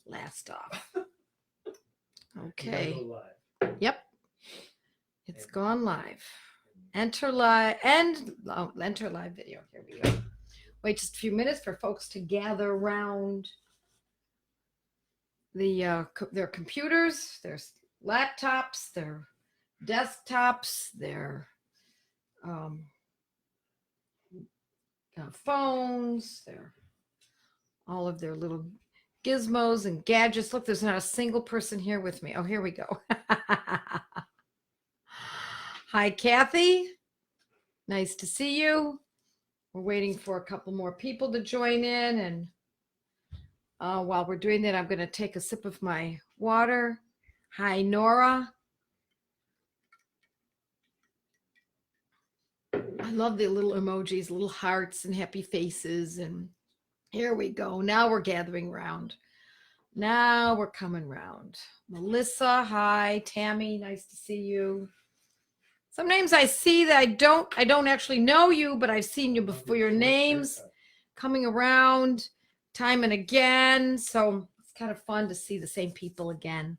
blast off. Okay. Yep. It's gone live. Enter live and enter live video. Here we go. Wait just a few minutes for folks to gather around their computers, their laptops, their desktops, their phones, all of their little gizmos and gadgets. Look, there's not a single person here with me. Oh, here we go. Hi, Kathy. Nice to see you. We're waiting for a couple more people to join in. And while we're doing that, I'm going to take a sip of my water. Hi, Nora. I love the little emojis, little hearts and happy faces. And here we go. Now we're gathering round. Now we're coming round. Melissa, hi. Tammy, nice to see you. Some names I see that I don't actually know you, but I've seen you before. Your names coming around time and again. So it's kind of fun to see the same people again.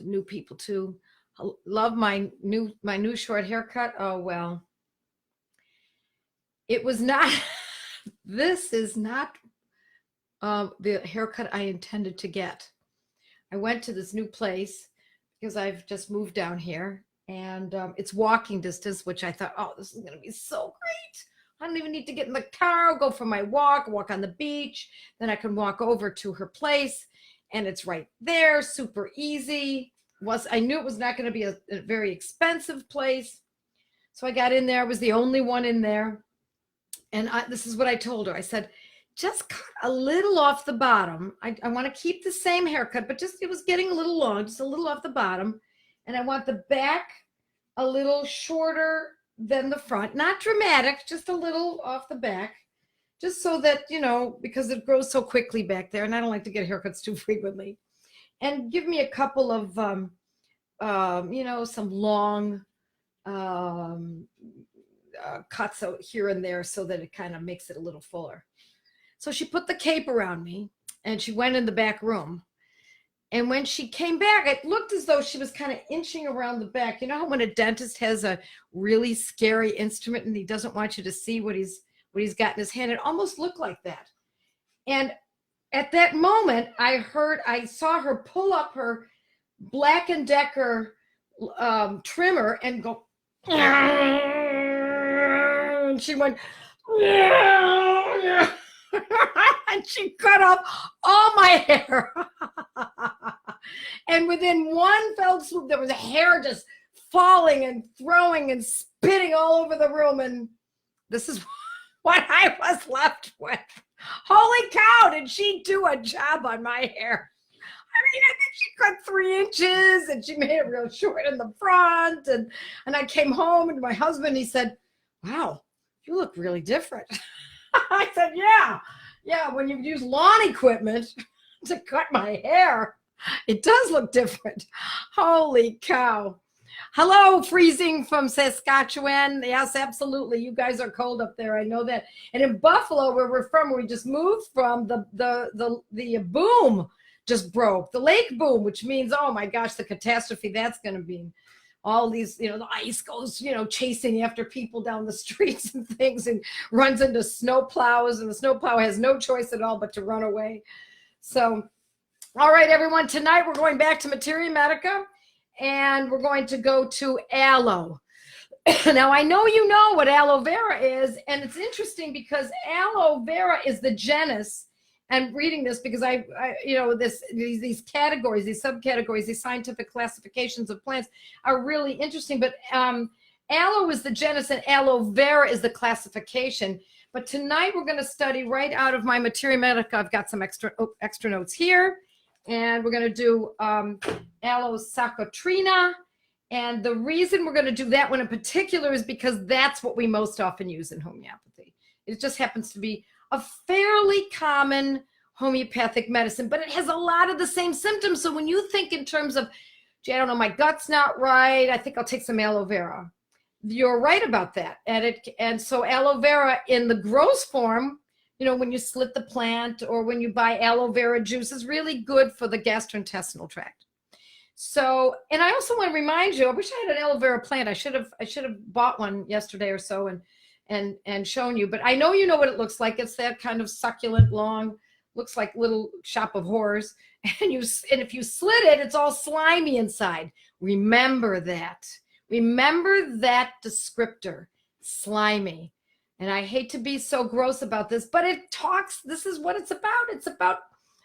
New people too. I love my new short haircut. Oh, well. It was not, this is not the haircut I intended to get. I went to this new place because I've just moved down here. And it's walking distance, which I thought, oh, this is going to be so great. I don't even need to get in the car. I'll go for my walk on the beach. Then I can walk over to her place. And it's right there, super easy. I knew it was not going to be a very expensive place. So I got in there. I was the only one in there. And this is what I told her. I said, just cut a little off the bottom. I want to keep the same haircut, but it was getting a little long, just a little off the bottom. And I want the back a little shorter than the front. Not dramatic, just a little off the back. Just so that, because it grows so quickly back there. And I don't like to get haircuts too frequently. And give me a couple of, some long cuts out here and there so that it kind of makes it a little fuller. So she put the cape around me and she went in the back room. And when she came back, it looked as though she was kind of inching around the back. You know how when a dentist has a really scary instrument and he doesn't want you to see what he's got in his hand? It almost looked like that. And at that moment, I saw her pull up her Black & Decker trimmer and go, and she went, and she cut off all my hair. And within one fell swoop, there was hair just falling and throwing and spitting all over the room. And this is what I was left with. Holy cow, did she do a job on my hair? I mean, I think she cut 3 inches and she made it real short in the front. And I came home and my husband, he said, wow, you look really different. I said, yeah, when you use lawn equipment to cut my hair, it does look different. Holy cow. Hello, freezing from Saskatchewan. Yes, absolutely. You guys are cold up there. I know that. And in Buffalo, where we're from, where we just moved from, the boom just broke. The lake boom, which means, oh my gosh, the catastrophe that's going to be. All these, the ice goes, chasing after people down the streets and things and runs into snow plows, and the snow plow has no choice at all but to run away. So, all right, everyone, tonight we're going back to Materia Medica and we're going to go to aloe. Now, I know you know what aloe vera is, and it's interesting because aloe vera is the genus. And reading this because these categories, these subcategories, these scientific classifications of plants are really interesting. But aloe is the genus and aloe vera is the classification. But tonight we're going to study right out of my Materia Medica. I've got some extra notes here, and we're going to do aloe succotrina. And the reason we're going to do that one in particular is because that's what we most often use in homeopathy. It just happens to be a fairly common homeopathic medicine, but it has a lot of the same symptoms. So when you think in terms of, gee, I don't know, my gut's not right, I think I'll take some aloe vera. You're right about that. And so aloe vera in the gross form, when you slit the plant, or when you buy aloe vera juice, is really good for the gastrointestinal tract. So, and I also want to remind you, I wish I had an aloe vera plant. I should have bought one yesterday or so and shown you, but I know you know what it looks like. It's that kind of succulent, long, looks like little shop of horrors. And if you slit it, it's all slimy inside. Remember that. Remember that descriptor, slimy. And I hate to be so gross about this, but this is what it's about. It's about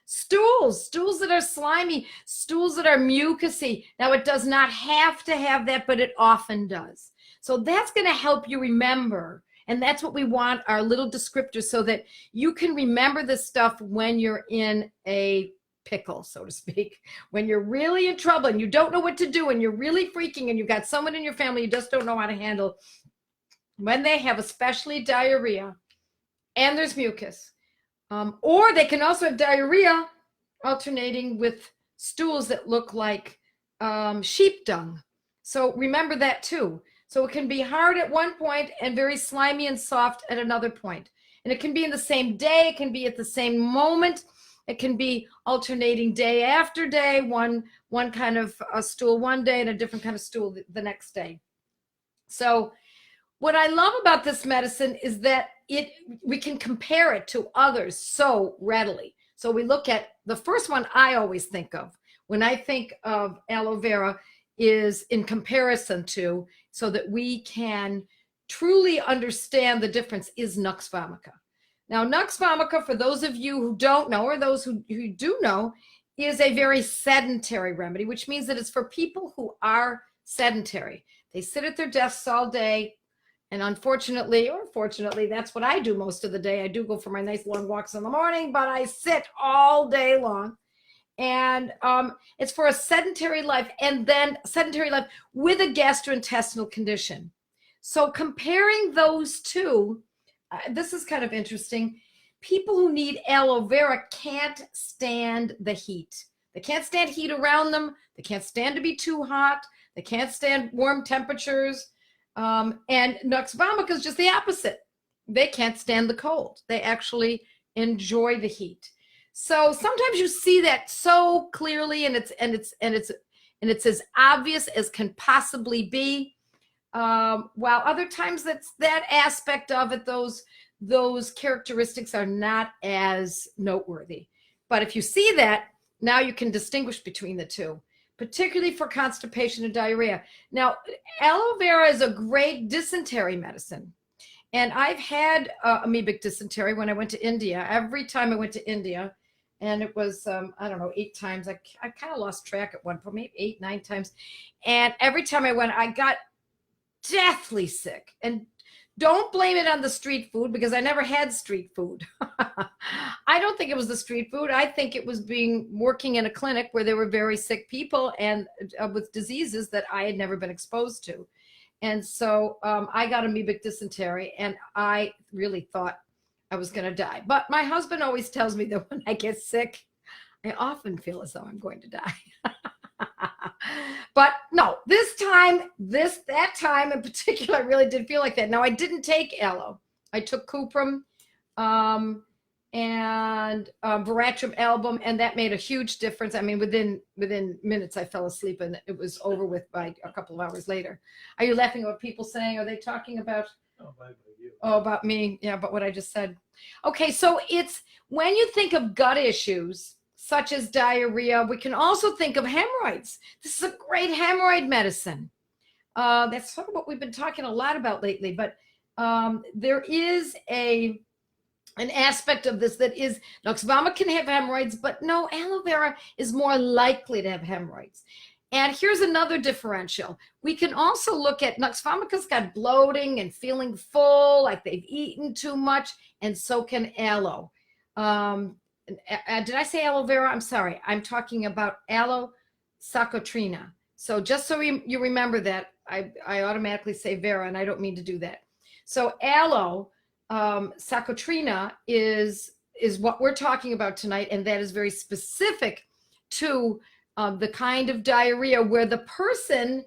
stools that are slimy, stools that are mucousy. Now, it does not have to have that, but it often does. So that's going to help you remember. And that's what we want, our little descriptors, so that you can remember this stuff when you're in a pickle, so to speak, when you're really in trouble and you don't know what to do and you're really freaking and you've got someone in your family you just don't know how to handle, when they have especially diarrhea and there's mucus. Or they can also have diarrhea alternating with stools that look like sheep dung. So remember that too. So it can be hard at one point and very slimy and soft at another point. And it can be in the same day. It can be at the same moment. It can be alternating day after day, one kind of a stool one day and a different kind of stool the next day. So what I love about this medicine is that we can compare it to others so readily. So we look at the first one I always think of when I think of aloe vera is in comparison to, so that we can truly understand the difference, is Nux vomica. Now, Nux vomica, for those of you who don't know, or those who do know, is a very sedentary remedy, which means that it's for people who are sedentary. They sit at their desks all day. And unfortunately, or fortunately, that's what I do most of the day. I do go for my nice long walks in the morning, but I sit all day long. And it's for a sedentary life, and then sedentary life with a gastrointestinal condition. So comparing those two, this is kind of interesting. People who need aloe vera can't stand the heat. They can't stand heat around them. They can't stand to be too hot. They can't stand warm temperatures. And Nux vomica is just the opposite. They can't stand the cold. They actually enjoy the heat. So sometimes you see that so clearly, and it's as obvious as can possibly be. While other times that aspect of it, those characteristics are not as noteworthy. But if you see that, now you can distinguish between the two, particularly for constipation and diarrhea. Now, aloe vera is a great dysentery medicine. And I've had amoebic dysentery when I went to India. Every time I went to India, and it was, 8 times. I kind of lost track at one point, maybe 8, 9 times. And every time I went, I got deathly sick. And don't blame it on the street food, because I never had street food. I don't think it was the street food. I think it was working in a clinic where there were very sick people and with diseases that I had never been exposed to. And so I got amoebic dysentery, and I really thought I was going to die. But my husband always tells me that when I get sick, I often feel as though I'm going to die. But no, that time in particular, I really did feel like that. Now, I didn't take aloe. I took cuprum and veratrum album, and that made a huge difference. I mean, within minutes, I fell asleep, and it was over with by a couple of hours later. Are you laughing at what people saying? Are they talking about? Oh, about me. Yeah, about what I just said. Okay, so it's when you think of gut issues, such as diarrhea, we can also think of hemorrhoids. This is a great hemorrhoid medicine. That's sort of what we've been talking a lot about lately, but there is an aspect of this that is, Nux vomica can have hemorrhoids, but no, aloe vera is more likely to have hemorrhoids. And here's another differential. We can also look at Nux vomica's got bloating and feeling full, like they've eaten too much, and so can aloe. Did I say aloe vera? I'm sorry. I'm talking about aloe succotrina. So just so you remember that, I automatically say vera, and I don't mean to do that. So aloe succotrina is what we're talking about tonight, and that is very specific to the kind of diarrhea where the person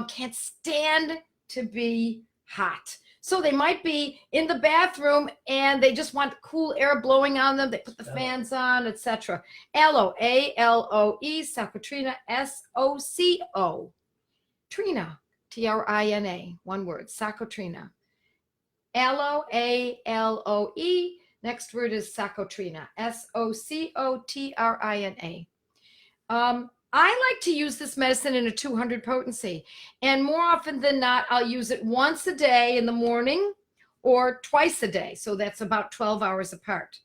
can't stand to be hot. So they might be in the bathroom and they just want cool air blowing on them. They put the fans on, etc. Aloe, A-L-O-E, succotrina, S-O-C-O. Trina, T-R-I-N-A, one word, succotrina. Aloe, A-L-O-E. Next word is succotrina, S-O-C-O-T-R-I-N-A. I like to use this medicine in a 200 potency, and more often than not, I'll use it once a day in the morning or twice a day. So that's about 12 hours apart.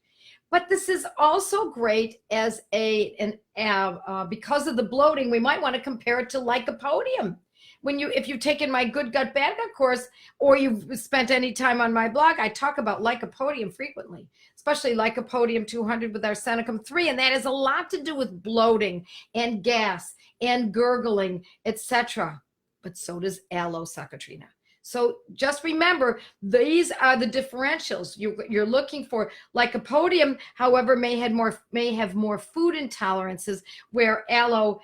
But this is also great as because of the bloating, we might want to compare it to lycopodium. If you've taken my Good Gut, Bad Gut course, or you've spent any time on my blog, I talk about lycopodium frequently, especially lycopodium 200 with arsenicum 3, and that has a lot to do with bloating and gas and gurgling, etc. But so does aloe succotrina. So just remember, these are the differentials. You're looking for lycopodium, however, may have more food intolerances, where aloe,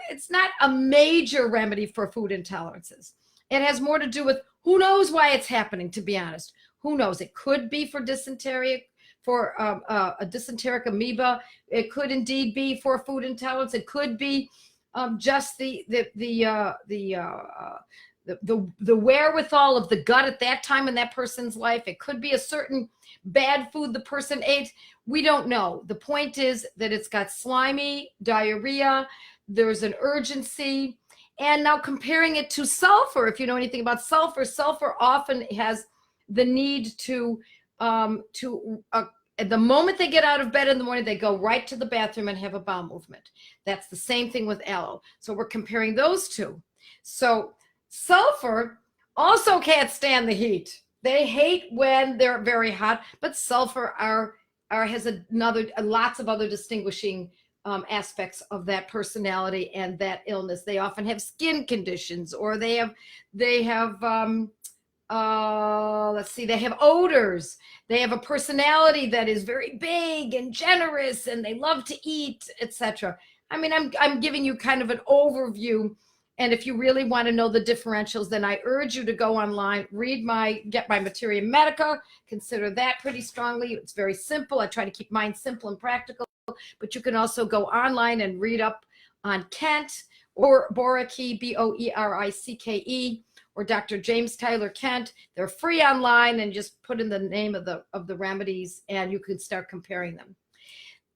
it's not a major remedy for food intolerances. It has more to do with who knows why it's happening, to be honest. Who knows? It could be for dysentery, for a dysenteric amoeba. It could indeed be for food intolerance. It could be just the wherewithal of the gut at that time in that person's life. It could be a certain bad food the person ate. We don't know. The point is that it's got slimy diarrhea. There's an urgency. And now comparing it to sulfur, if you know anything about sulfur, sulfur often has the need to at the moment they get out of bed in the morning, they go right to the bathroom and have a bowel movement. That's the same thing with aloe. So we're comparing those two. So sulfur also can't stand the heat. They hate when they're very hot, but sulfur has lots of other distinguishing aspects of that personality and that illness. They often have skin conditions, or they have they have odors. They have a personality that is very big and generous, and they love to eat, etc. I mean, I'm giving you kind of an overview. And if you really want to know the differentials, then I urge you to go online, get my Materia Medica, consider that pretty strongly. It's very simple. I try to keep mine simple and practical, but you can also go online and read up on Kent or Boericke, B-O-E-R-I-C-K-E, or Dr. James Tyler Kent. They're free online, and just put in the name of the remedies and you can start comparing them.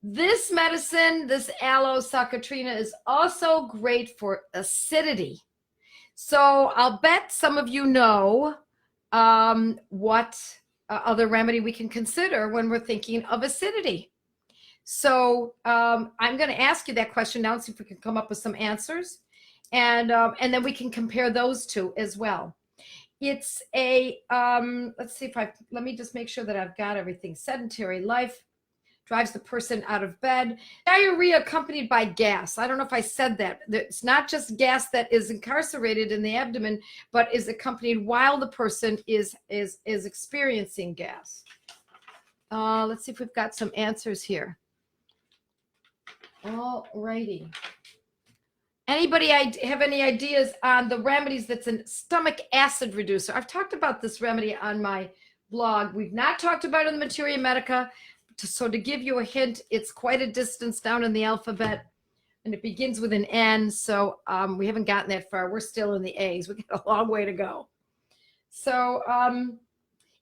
This medicine, this aloe succotrina, is also great for acidity. So I'll bet some of you know what other remedy we can consider when we're thinking of acidity. So I'm going to ask you that question now and see if we can come up with some answers. And then we can compare those two as well. It's let's see let me just make sure that I've got everything. Sedentary life drives the person out of bed. Diarrhea accompanied by gas. I don't know if I said that. It's not just gas that is incarcerated in the abdomen, but is accompanied while the person is experiencing gas. Let's see if we've got some answers here. All righty. Anybody have any ideas on the remedies that's a stomach acid reducer? I've talked about this remedy on my blog. We've not talked about it in the Materia Medica. So to give you a hint, it's quite a distance down in the alphabet, and it begins with an N. So we haven't gotten that far. We're still in the A's. We got a long way to go. So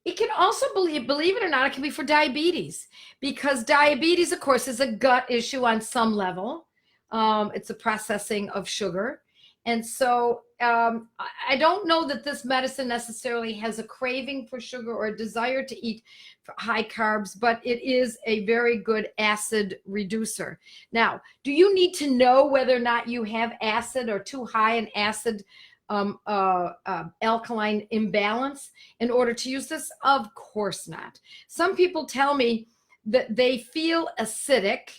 it can also, believe it or not, it can be for diabetes, because diabetes, of course, is a gut issue on some level. It's a processing of sugar. And so I don't know that this medicine necessarily has a craving for sugar or a desire to eat high carbs, but it is a very good acid reducer. Now, do you need to know whether or not you have acid or too high an acid alkaline imbalance in order to use this? Of course not. Some people tell me that they feel acidic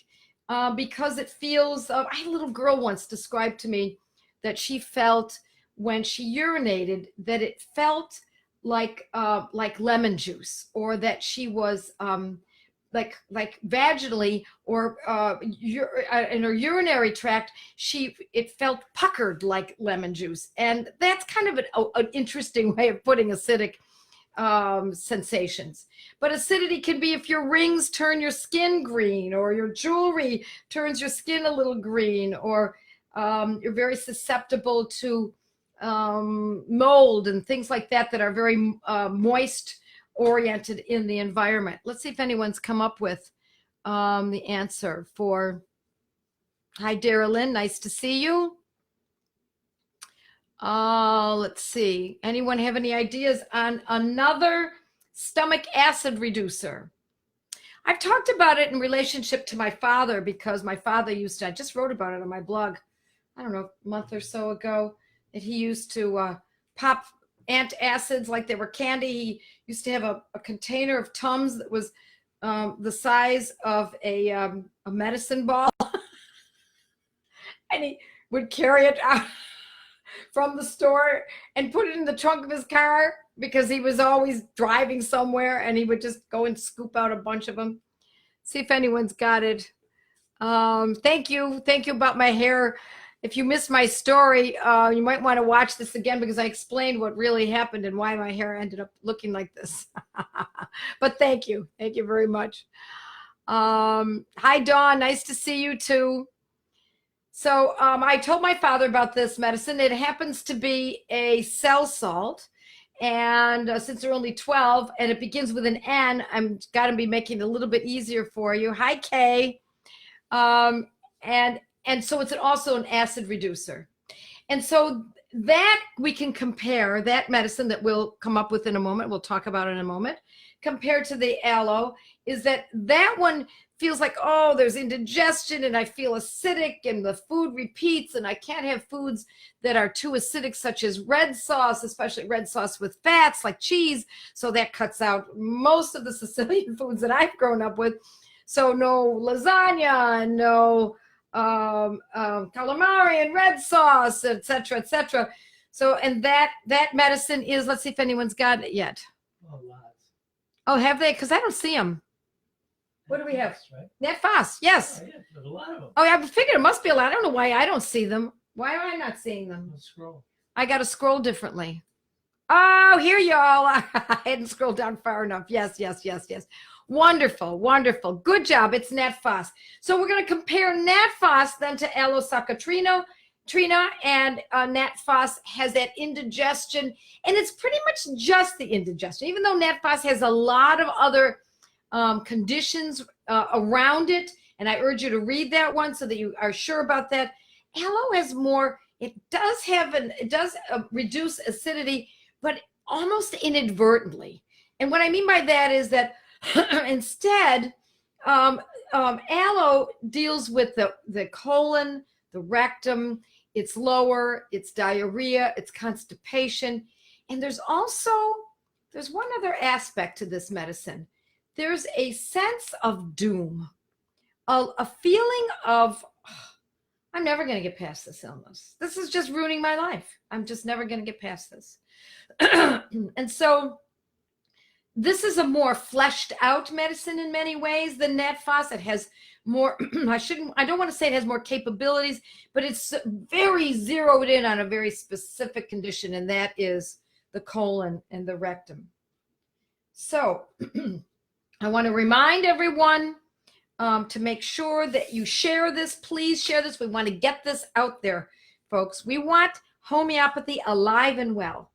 because it feels, I had a little girl once describe to me that she felt when she urinated that it felt like lemon juice, or that she was like vaginally or in her urinary tract, it felt puckered like lemon juice. And that's kind of an interesting way of putting acidic sensations. But acidity can be if your rings turn your skin green, or your jewelry turns your skin a little green, or you're very susceptible to mold and things like that that are very moist oriented in the environment. Let's see if anyone's come up with the answer for. Hi, Darylyn, nice to see you. Let's see. Anyone have any ideas on another stomach acid reducer? I've talked about it in relationship to my father, because my father used to, I just wrote about it on my blog, I don't know, a month or so ago, that he used to pop antacids like they were candy. He used to have a container of Tums that was the size of a medicine ball. And he would carry it out from the store and put it in the trunk of his car, because he was always driving somewhere, and he would just go and scoop out a bunch of them. See if anyone's got it. Thank you about my hair. If you missed my story, you might want to watch this again, because I explained what really happened and why my hair ended up looking like this. But thank you very much. Hi, Dawn, nice to see you too. So I told my father about this medicine. It happens to be a cell salt. And since they're only 12 and it begins with an N, I'm got to be making it a little bit easier for you. Hi, Kay. And so it's also an acid reducer. And so that we can compare, that medicine that we'll come up with in a moment, we'll talk about it in a moment, compared to the aloe, is that one feels like, oh, there's indigestion and I feel acidic and the food repeats, and I can't have foods that are too acidic, such as red sauce, especially red sauce with fats like cheese. So that cuts out most of the Sicilian foods that I've grown up with. So no lasagna, no calamari and red sauce, etc., etc. So, and that medicine is, let's see if anyone's got it yet. Oh, lots. Oh, have they? Because I don't see them. What do we have? Right? Net phos, yes. Oh, yeah, there's a lot of them. Oh, I figured it must be a lot. I don't know why I don't see them. Why am I not seeing them? Let's scroll. I got to scroll differently. Oh, here y'all. I hadn't scrolled down far enough. Yes. Wonderful. Good job. It's Nat phos. So we're going to compare Nat phos then to Aloe succotrina. And Nat phos has that indigestion, and it's pretty much just the indigestion, even though Nat phos has a lot of other conditions around it. And I urge you to read that one so that you are sure about that. Aloe has more. It does reduce acidity, but almost inadvertently. And what I mean by that is that instead, aloe deals with the colon, the rectum, it's lower, it's diarrhea, it's constipation. And there's one other aspect to this medicine. There's a sense of doom, a feeling of, I'm never going to get past this illness. This is just ruining my life. I'm just never going to get past this. And so this is a more fleshed out medicine in many ways than Nat phos. It has more, I don't want to say it has more capabilities, but it's very zeroed in on a very specific condition, and that is the colon and the rectum. So I want to remind everyone to make sure that you share this. Please share this. We want to get this out there, folks. We want homeopathy alive and well.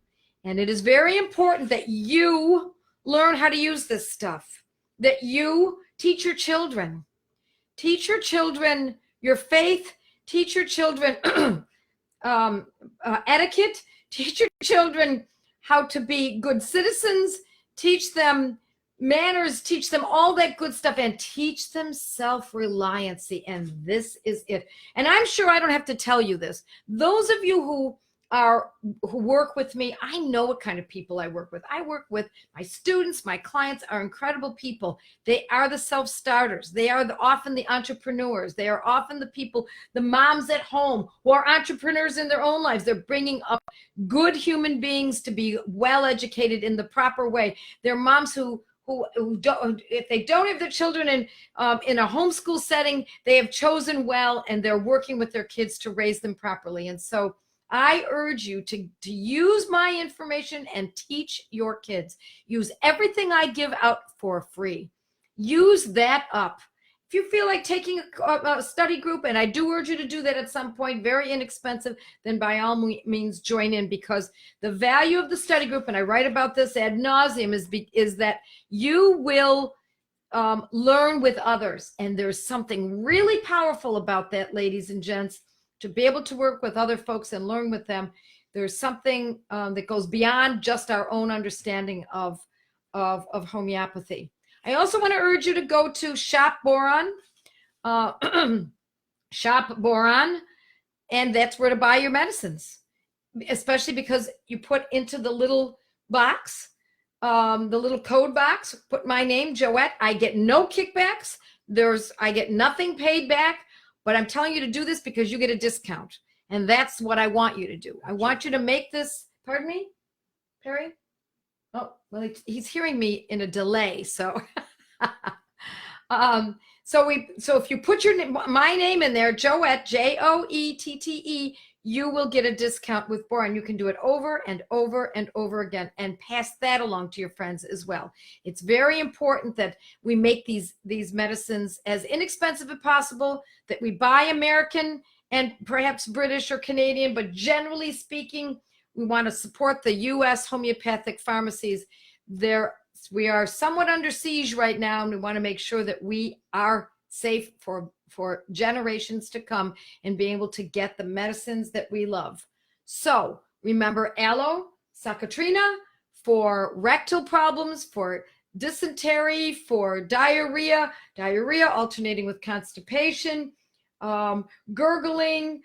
And it is very important that you learn how to use this stuff, that you teach your children. Teach your children your faith. Teach your children etiquette. Teach your children how to be good citizens. Teach them manners, teach them all that good stuff, and teach them self-reliancy. And this is it. And I'm sure I don't have to tell you this. Those of you who work with me, I know what kind of people I work with. I work with my students. My clients are incredible people. They are the self-starters. They are often the entrepreneurs. They are often the people, the moms at home who are entrepreneurs in their own lives. They're bringing up good human beings to be well educated in the proper way. They're moms who who don't, if they don't have their children in a homeschool setting, they have chosen well and they're working with their kids to raise them properly. And so I urge you to use my information and teach your kids. Use everything I give out for free. Use that up. If you feel like taking a study group, and I do urge you to do that at some point, very inexpensive, then by all means join in, because the value of the study group, and I write about this ad nauseum, is that you will learn with others. And there's something really powerful about that, ladies and gents, to be able to work with other folks and learn with them. There's something that goes beyond just our own understanding of homeopathy. I also want to urge you to go to Shop Boron, Shop Boron, and that's where to buy your medicines, especially because you put into the little box, the little code box, put my name, Joette. I get no kickbacks. I get nothing paid back, but I'm telling you to do this because you get a discount. And that's what I want you to do. I want you to make this, pardon me, Perry? Oh, well, he's hearing me in a delay. So, so if you put my name in there, Joette, Joette, you will get a discount with Boron. You can do it over and over and over again and pass that along to your friends as well. It's very important that we make these medicines as inexpensive as possible, that we buy American and perhaps British or Canadian, but generally speaking, we want to support the U.S. homeopathic pharmacies. We are somewhat under siege right now, and we want to make sure that we are safe for generations to come and being able to get the medicines that we love. So remember aloe, succotrina for rectal problems, for dysentery, for diarrhea alternating with constipation, gurgling,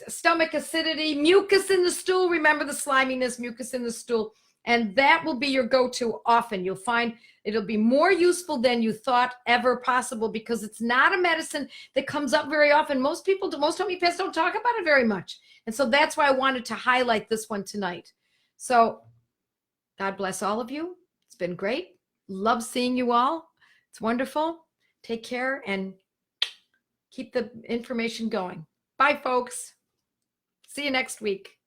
stomach acidity, mucus in the stool. Remember the sliminess, mucus in the stool. And that will be your go-to often. You'll find it'll be more useful than you thought ever possible, because it's not a medicine that comes up very often. Most homeopaths don't talk about it very much. And so that's why I wanted to highlight this one tonight. So God bless all of you. It's been great. Love seeing you all. It's wonderful. Take care and keep the information going. Bye, folks. See you next week.